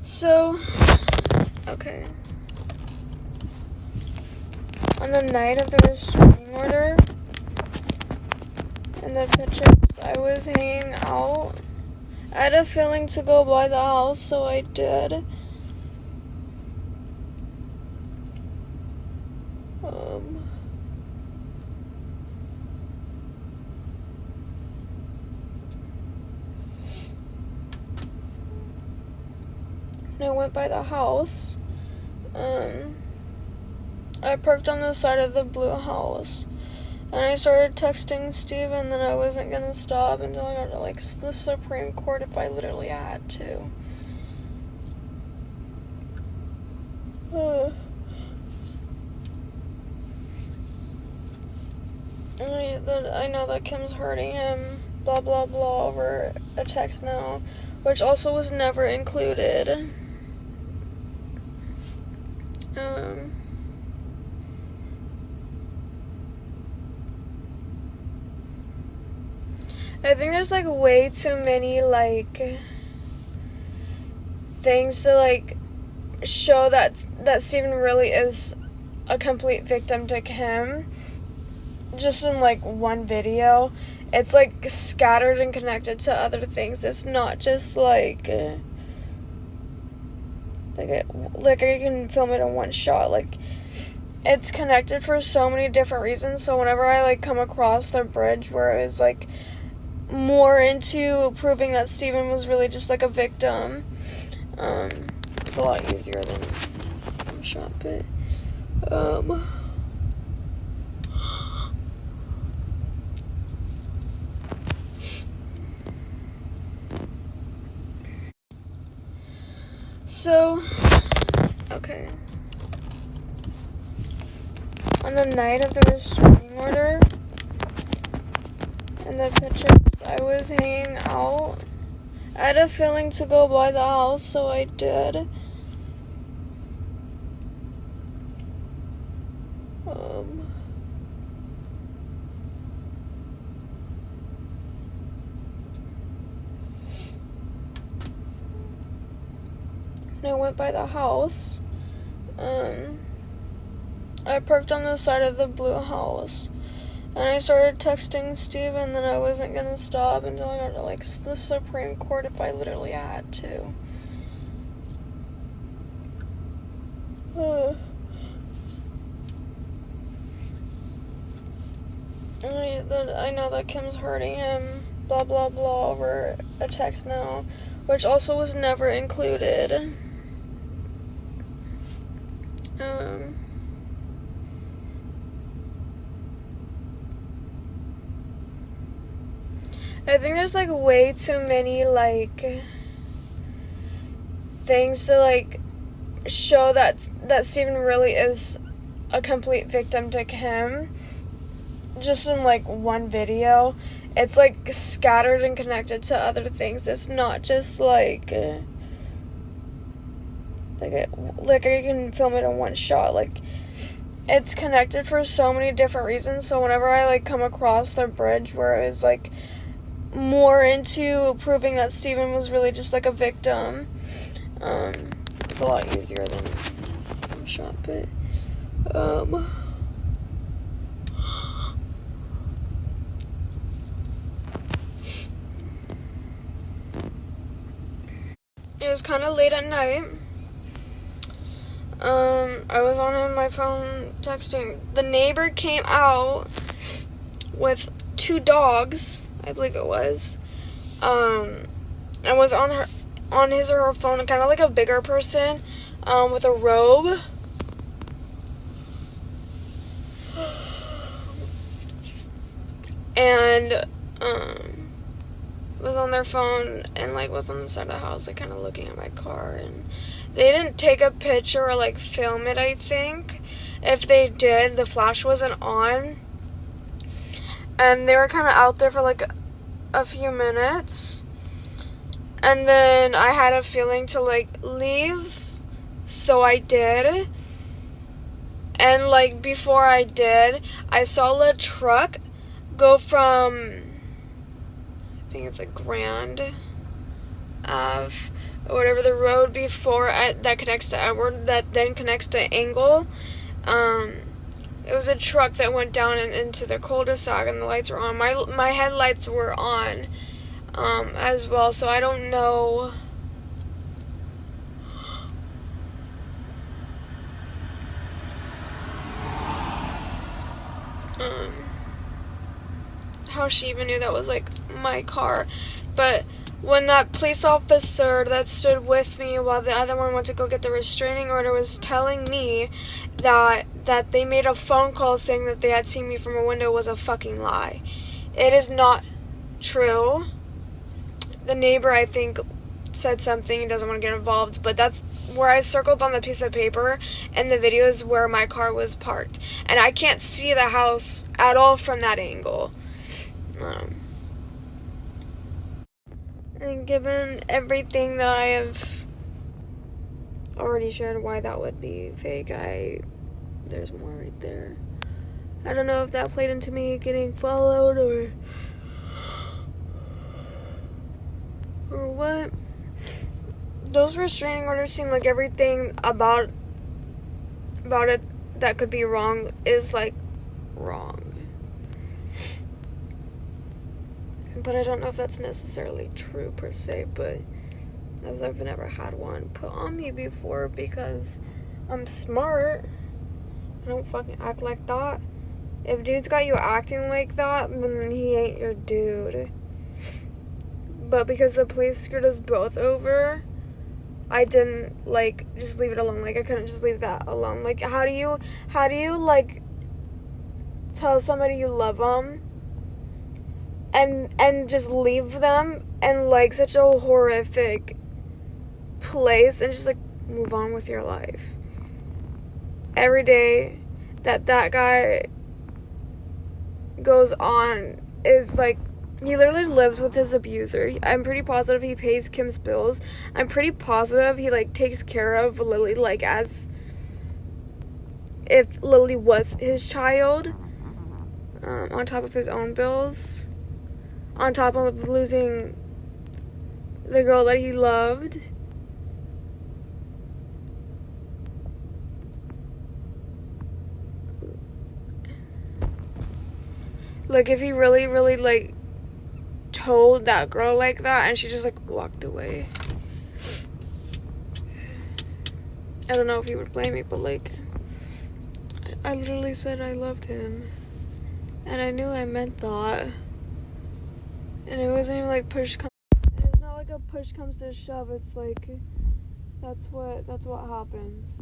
So, okay. On the night of the restraining order and the pictures, I was hanging out. I had a feeling to go by the house, so I did. And I went by the house. I parked on the side of the blue house. And I started texting Steven that I wasn't gonna stop until I got to, like, the Supreme Court if I literally had to. I know that Kim's hurting him, blah blah blah, over a text now, which also was never included. I think there's, like, way too many, like, things to, like, show that Steven really is a complete victim to Kim. Just in, like, one video. It's, like, scattered and connected to other things. It's not just, like I can film it in one shot. Like, it's connected for so many different reasons. So whenever I, like, come across the bridge where it was, like, more into proving that Steven was really just, like, a victim, it's a lot easier than one shot, but, so, okay. On the night of the restraining order and the pictures, I was hanging out. I had a feeling to go by the house, so I did. And I went by the house. I parked on the side of the blue house. And I started texting Steven that I wasn't gonna stop until I got to, like, the Supreme Court if I literally had to. I know that Kim's hurting him, blah blah blah, over a text now, which also was never included. I think there's, like, way too many, like, things to, like, show that Steven really is a complete victim to Kim. Just in, like, one video. It's, like, scattered and connected to other things. It's not just, like I can film it in one shot. Like, it's connected for so many different reasons. So whenever I, like, come across the bridge where it was, like, more into proving that Steven was really just, like, a victim, it's a lot easier than one shot, but, it was kind of late at night. I was on my phone texting. The neighbor came out with 2 dogs, I believe it was, and was on his or her phone, kind of like a bigger person, with a robe. And, was on their phone and, like, was on the side of the house, like, kind of looking at my car, and they didn't take a picture or, like, film it, I think. If they did, the flash wasn't on, and they were kind of out there for, like, a few minutes, and then I had a feeling to, like, leave, so I did. And, like, before I did, I saw the truck go from, I think it's, like, Grand Ave, or whatever, the road before that connects to Edward, that then connects to Angle. It was a truck that went down into the cul-de-sac, and the lights were on. My headlights were on as well, so I don't know. How she even knew that was like my car. But when that police officer that stood with me while the other one went to go get the restraining order was telling me that they made a phone call saying that they had seen me from a window was a fucking lie. It is not true. The neighbor, I think, said something, doesn't want to get involved, but that's where I circled on the piece of paper, and the video is where my car was parked. And I can't see the house at all from that angle. And given everything that I have already shared why that would be fake, there's more right there. I don't know if that played into me getting followed or what. Those restraining orders seem like everything about it that could be wrong is like wrong. But I don't know if that's necessarily true per se, but as I've never had one put on me before because I'm smart. I don't fucking act like that. If dude's got you acting like that, then he ain't your dude. But because the police screwed us both over, I didn't just leave it alone. I couldn't just leave that alone. How do you tell somebody you love them and just leave them in such a horrific place and just move on with your life? Every day that guy goes on is he literally lives with his abuser. I'm pretty positive he pays Kim's bills. I'm pretty positive he takes care of Lily as if Lily was his child, on top of his own bills, on top of losing the girl that he loved. If he really, really, told that girl like that and she just, walked away. I don't know if he would blame me, but, I literally said I loved him. And I knew I meant that. And it wasn't even, push comes... It's not a push comes to shove. It's, that's what happens.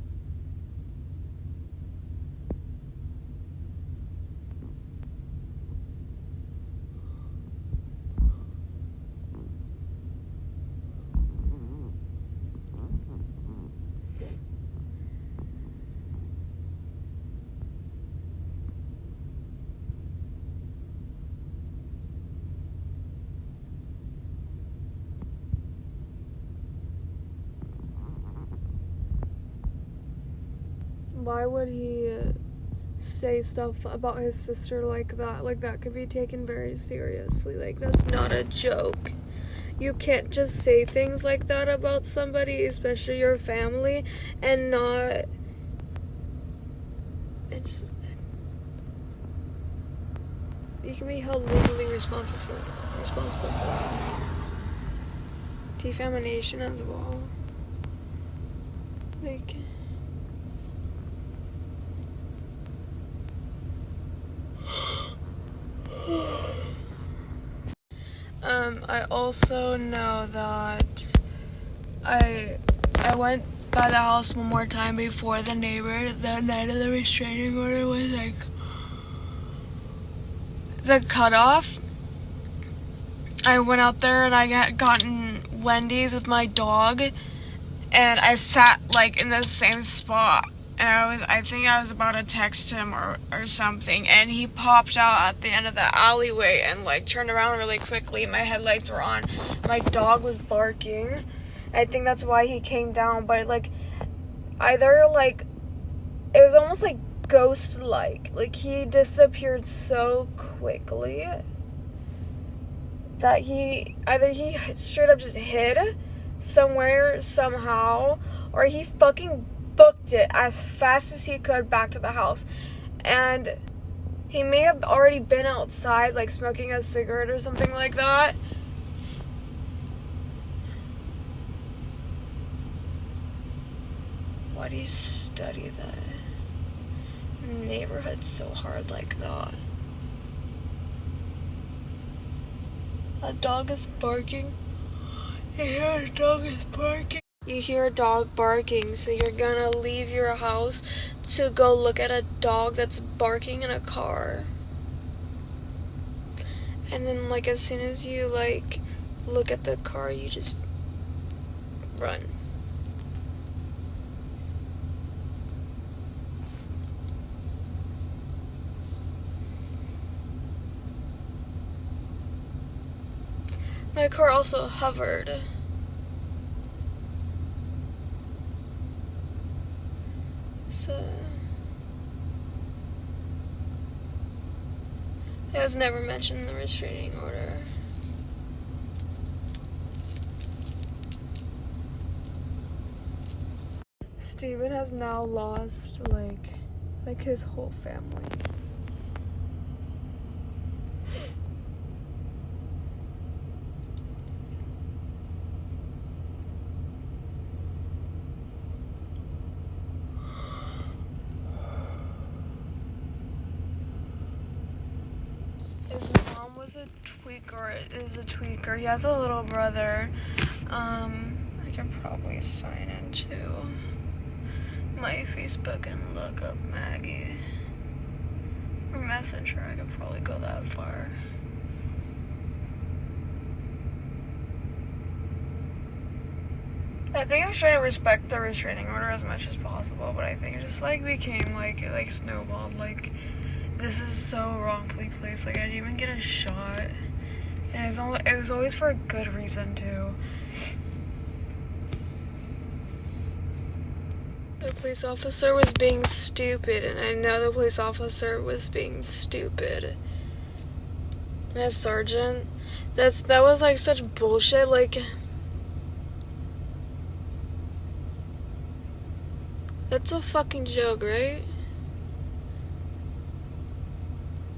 Why would he say stuff about his sister like that? That could be taken very seriously. That's not a joke. You can't just say things like that about somebody, especially your family, and not... You can be held legally responsible for that. Defamation as well. I also know that I went by the house one more time before the neighbor the night of the restraining order was the cutoff. I went out there and I had gotten Wendy's with my dog, and I sat in the same spot. And I think I was about to text him or something, and he popped out at the end of the alleyway and turned around really quickly. My headlights were on. My dog was barking. I think that's why he came down, but either it was almost ghost-like. He disappeared so quickly that he straight up just hid somewhere, somehow, or he fucking booked it as fast as he could back to the house. And he may have already been outside, like, smoking a cigarette or something like that. Why do you study the neighborhood so hard like that? A dog is barking. You hear a dog is barking. You hear a dog barking, so you're gonna leave your house to go look at a dog that's barking in a car. And then, like, as soon as you, like, look at the car, you just run. My car also hovered. So it was never mentioned in the restraining order. Steven has now lost like his whole family. His mom was a tweaker, is a tweaker. He has a little brother. I can probably sign into my Facebook and look up Maggie. Or Messenger, I could probably go that far. I think I was trying to respect the restraining order as much as possible, but I think it just, like, became, like snowballed, like, this is so wrongfully placed. Like, I didn't even get a shot. And it was always for a good reason, too. The police officer was being stupid, and I know the police officer was being stupid. That sergeant, that was, like, such bullshit, like, that's a fucking joke, right?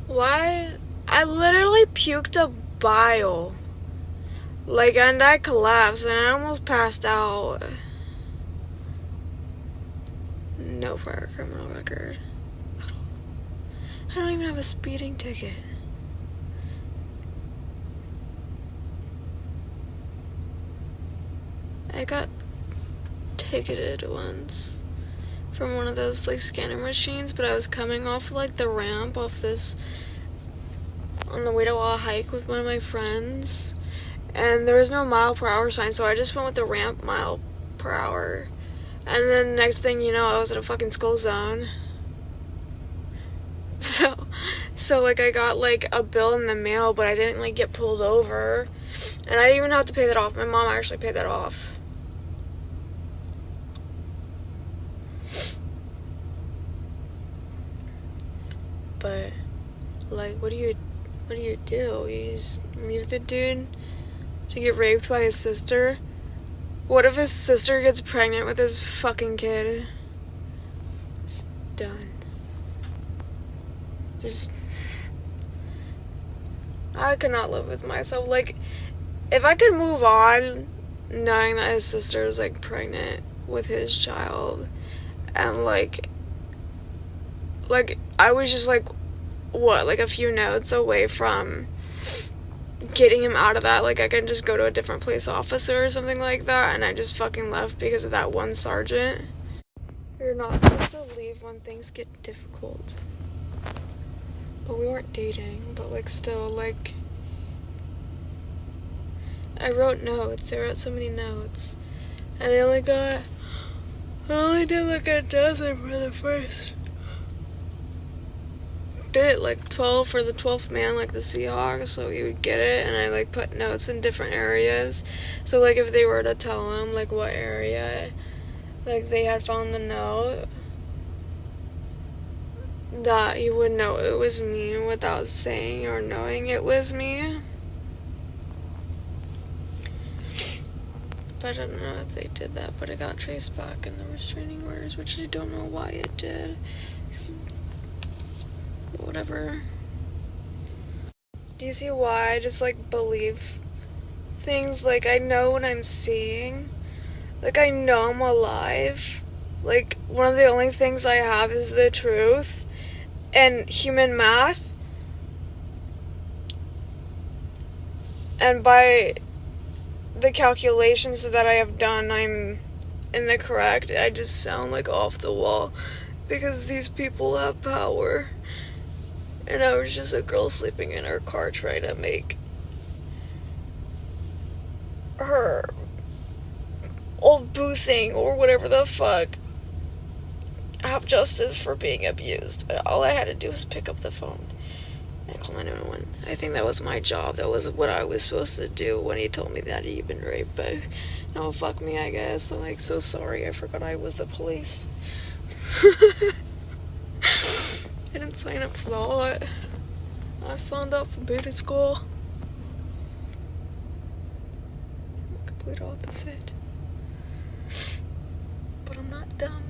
Why? I literally puked a bile. Like, and I collapsed, and I almost passed out. No prior criminal record at all. I don't even have a speeding ticket. I got ticketed once from one of those, like, scanner machines, but I was coming off, like, the ramp off this, on the way to a hike with one of my friends, and there was no mile per hour sign, so I just went with the ramp mile per hour. And then next thing you know, I was in a fucking school zone. So like, I got, like, a bill in the mail, but I didn't, like, get pulled over. And I didn't even have to pay that off. My mom actually paid that off. But, like, what do you do? You just leave the dude to get raped by his sister? What if his sister gets pregnant with his fucking kid? It's done. Just, I could not live with myself. Like, if I could move on knowing that his sister is, like, pregnant with his child, and, like, I was just, like, what, like, a few notes away from getting him out of that. Like, I can just go to a different police officer or something like that, and I just fucking left because of that one sergeant. You're not supposed to leave when things get difficult. But we weren't dating, but, like, still, like, I wrote notes. I wrote so many notes, and I only did, like, a dozen for the first bit, like 12 for the 12th man, like the Seahawks, so he would get it. And I, like, put notes in different areas, so, like, if they were to tell him, like, what area, like, they had found the note, that he would know it was me without saying or knowing it was me. But I don't know if they did that, but it got traced back in the restraining orders, which I don't know why it did. Whatever. Do you see why I just, like, believe things? Like, I know what I'm seeing. Like, I know I'm alive. Like, one of the only things I have is the truth and human math. And by the calculations that I have done, I'm in the correct. I just sound like off the wall because these people have power. And I was just a girl sleeping in her car trying to make her old boo thing or whatever the fuck have justice for being abused. All I had to do was pick up the phone and call 911. I think that was my job. That was what I was supposed to do when he told me that he'd been raped. But no, fuck me, I guess. I'm like so sorry. I forgot I was the police. I didn't sign up for that. I signed up for booty school. Complete opposite. But I'm not dumb.